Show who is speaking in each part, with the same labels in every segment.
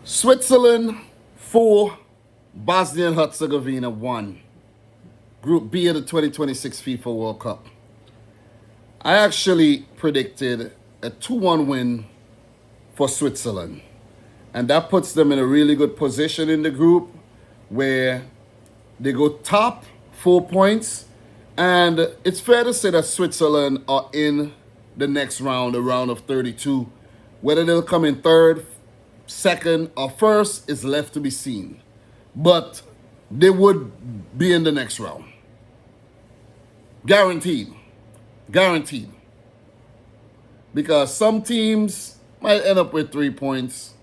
Speaker 1: Switzerland 4, Bosnia Herzegovina 1. Group B of the 2026 FIFA World Cup. I actually predicted a 2-1 win for Switzerland. And that puts them in a really good position in the group where they go top 4 points. And it's fair to say that Switzerland are in the next round, the round of 32. Whether they'll come in third, second, or first is left to be seen. But they would be in the next round. Guaranteed. Guaranteed. Because some teams might end up with 3 points,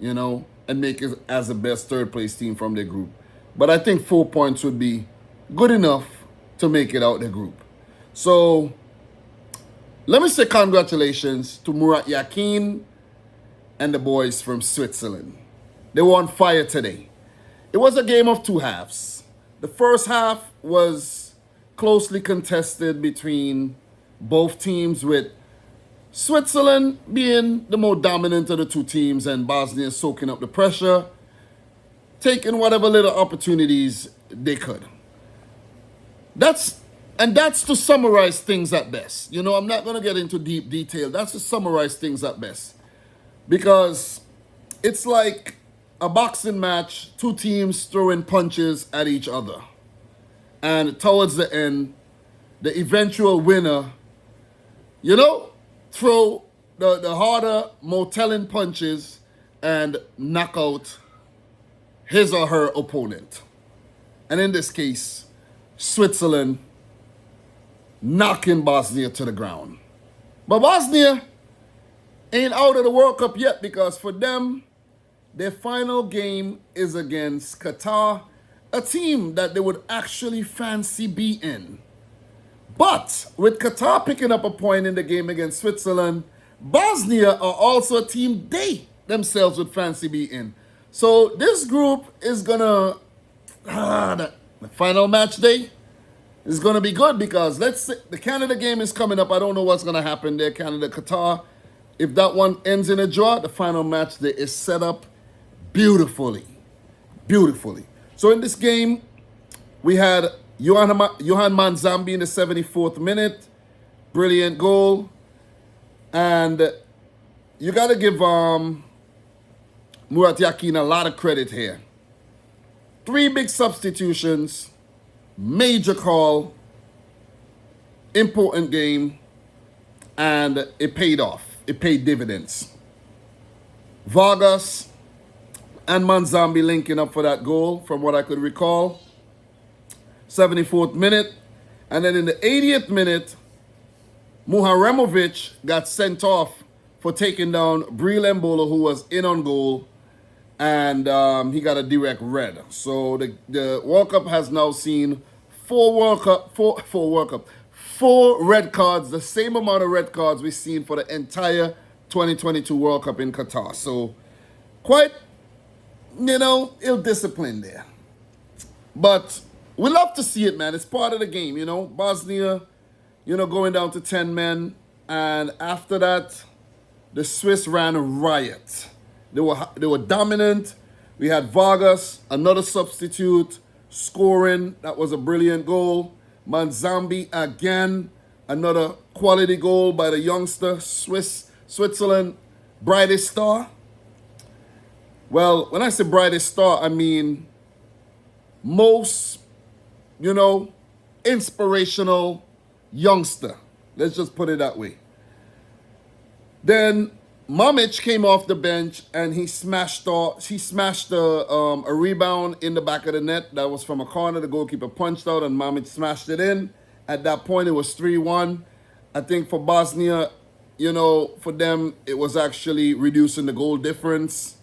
Speaker 1: and make it as the best third place team from their group. But I think 4 points would be good enough to make it out the group. So let me say congratulations to Murat Yakin and the boys from Switzerland. They were on fire today. It was a game of two halves. The first half was closely contested between both teams, with Switzerland being the more dominant of the two teams and Bosnia soaking up the pressure, taking whatever little opportunities they could. That's to summarize things at best. I'm not going to get into deep detail. That's to summarize things at best. Because it's like a boxing match, two teams throwing punches at each other. And towards the end, the eventual winner, throw the harder, more telling punches and knock out his or her opponent. And in this case, Switzerland knocking Bosnia to the ground. But Bosnia ain't out of the World Cup yet, because for them, their final game is against Qatar, a team that they would actually fancy beating. But with Qatar picking up a point in the game against Switzerland, Bosnia are also a team they themselves would fancy beating. So this group is gonna, the final match day is gonna be good, because let's say the Canada game is coming up. I don't know what's gonna happen there, Canada, Qatar. If that one ends in a draw, the final match day is set up beautifully. Beautifully. So in this game, we had Johan Manzambi in the 74th minute. Brilliant goal. And you got to give Murat Yakin a lot of credit here. 3 big substitutions, major call, important game, and it paid off. It paid dividends. Vargas and Manzambi linking up for that goal, from what I could recall. 74th minute. And then in the 80th minute, Muharemović got sent off for taking down Breel Embolo, who was in on goal. And he got a direct red. So the World Cup has now seen 4 red cards, the same amount of red cards we've seen for the entire 2022 World Cup in Qatar. So quite, ill-disciplined there. But we love to see it, man. It's part of the game, Bosnia, going down to 10 men. And after that, the Swiss ran a riot. They were dominant. We had Vargas, another substitute, scoring. That was a brilliant goal. Manzambi again, another quality goal by the youngster. Switzerland, brightest star. Well, when I say brightest star, I mean most, inspirational youngster. Let's just put it that way. Then Mamić came off the bench and he smashed a rebound in the back of the net. That was from a corner. The goalkeeper punched out and Mamić smashed it in. At that point, it was 3-1. I think for Bosnia, for them, it was actually reducing the goal difference.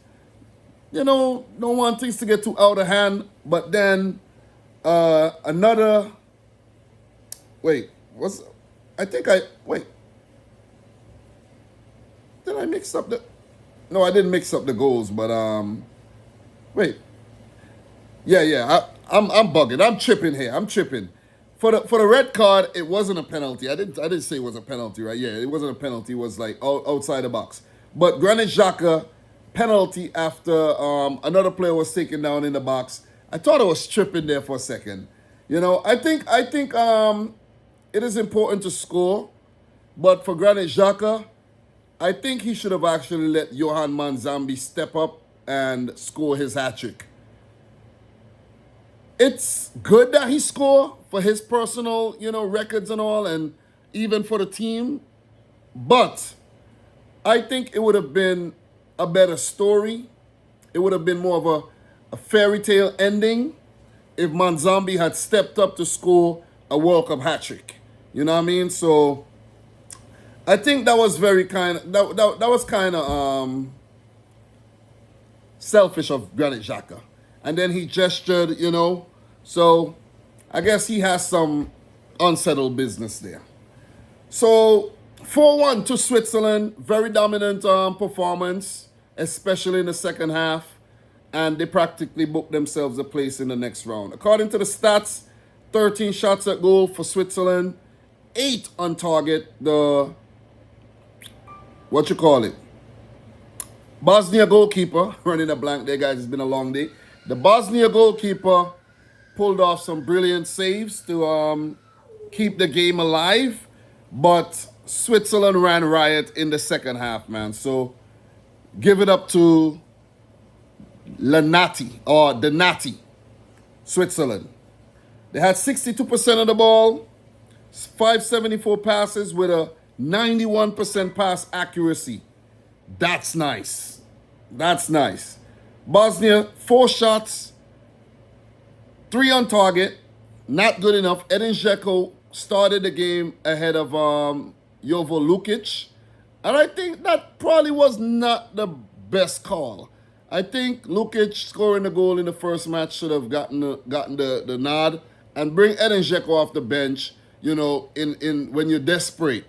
Speaker 1: Don't want things to get too out of hand. But then another... Wait. Did I mix up the... No, I didn't mix up the goals, but wait. Yeah. I'm bugging. I'm tripping here. I'm tripping. For the red card, it wasn't a penalty. I didn't say it was a penalty, right? Yeah, it wasn't a penalty. It was like outside the box. But Granit Xhaka penalty after another player was taken down in the box. I thought I was tripping there for a second. You know, I think it is important to score, but for Granit Xhaka, I think he should have actually let Johan Manzambi step up and score his hat-trick. It's good that he scored for his personal, records and all, and even for the team, but I think it would have been a better story. It would have been more of a fairy tale ending if Manzambi had stepped up to score a World Cup hat-trick. You know what I mean? So I think that was very that was kind of selfish of Granit Xhaka. And then he gestured, So I guess he has some unsettled business there. So 4-1 to Switzerland. Very dominant performance, especially in the second half. And they practically booked themselves a place in the next round. According to the stats, 13 shots at goal for Switzerland, 8 on target. The, Bosnia goalkeeper, running a blank there, guys, it's been a long day. The Bosnia goalkeeper pulled off some brilliant saves to keep the game alive, but Switzerland ran riot in the second half, man. So give it up to Donati, Switzerland. They had 62% of the ball, 574 passes with a 91% pass accuracy. That's nice. That's nice. Bosnia, 4 shots, 3 on target. Not good enough. Edin Dzeko started the game ahead of Jovo Lukic. And I think that probably was not the best call. I think Lukic scoring the goal in the first match should have gotten the nod and bring Edin Dzeko off the bench, in when you're desperate.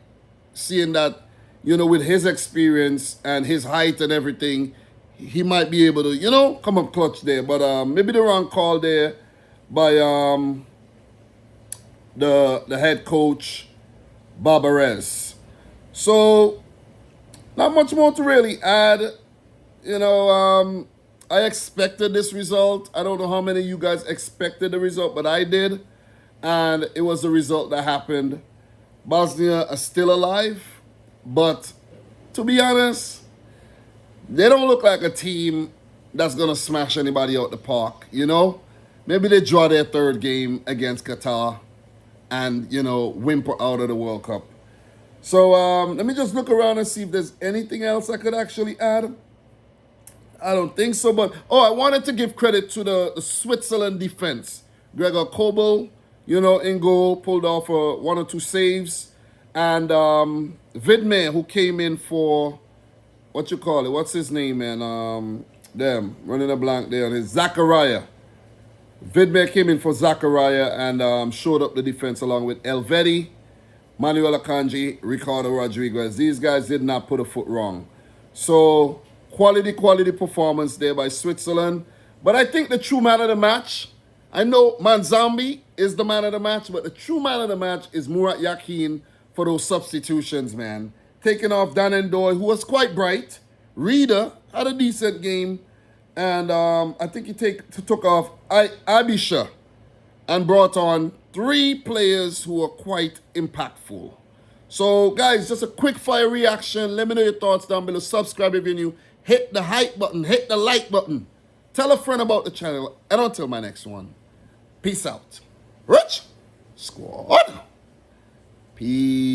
Speaker 1: Seeing that, with his experience and his height and everything, he might be able to, come up clutch there. But maybe the wrong call there by the head coach, Barbarez. So, not much more to really add. I expected this result. I don't know how many of you guys expected the result, but I did. And it was the result that happened. Bosnia are still alive. But to be honest, they don't look like a team that's going to smash anybody out the park, Maybe they draw their third game against Qatar and, whimper out of the World Cup. So let me just look around and see if there's anything else I could actually add. I don't think so, but I wanted to give credit to the Switzerland defense. Gregor Kobel, in goal, pulled off 1 or 2 saves. And Vidme, who came in for, what's his name, man? Running a blank there on his Zachariah. Vidme came in for Zachariah and showed up the defense along with Elvedi, Manuel Akanji, Ricardo Rodriguez. These guys did not put a foot wrong. So quality performance there by Switzerland. But I think the true man of the match, I know Manzambi is the man of the match, but the true man of the match is Murat Yakin for those substitutions, man. Taking off Dan Ndoye, who was quite bright. Reader had a decent game. And I think he took off Abisha and brought on 3 players who were quite impactful. So, guys, just a quick fire reaction. Let me know your thoughts down below. Subscribe if you're new. Hit the hype button. Hit the like button. Tell a friend about the channel. And until my next one, peace out. Rich Squad. Peace.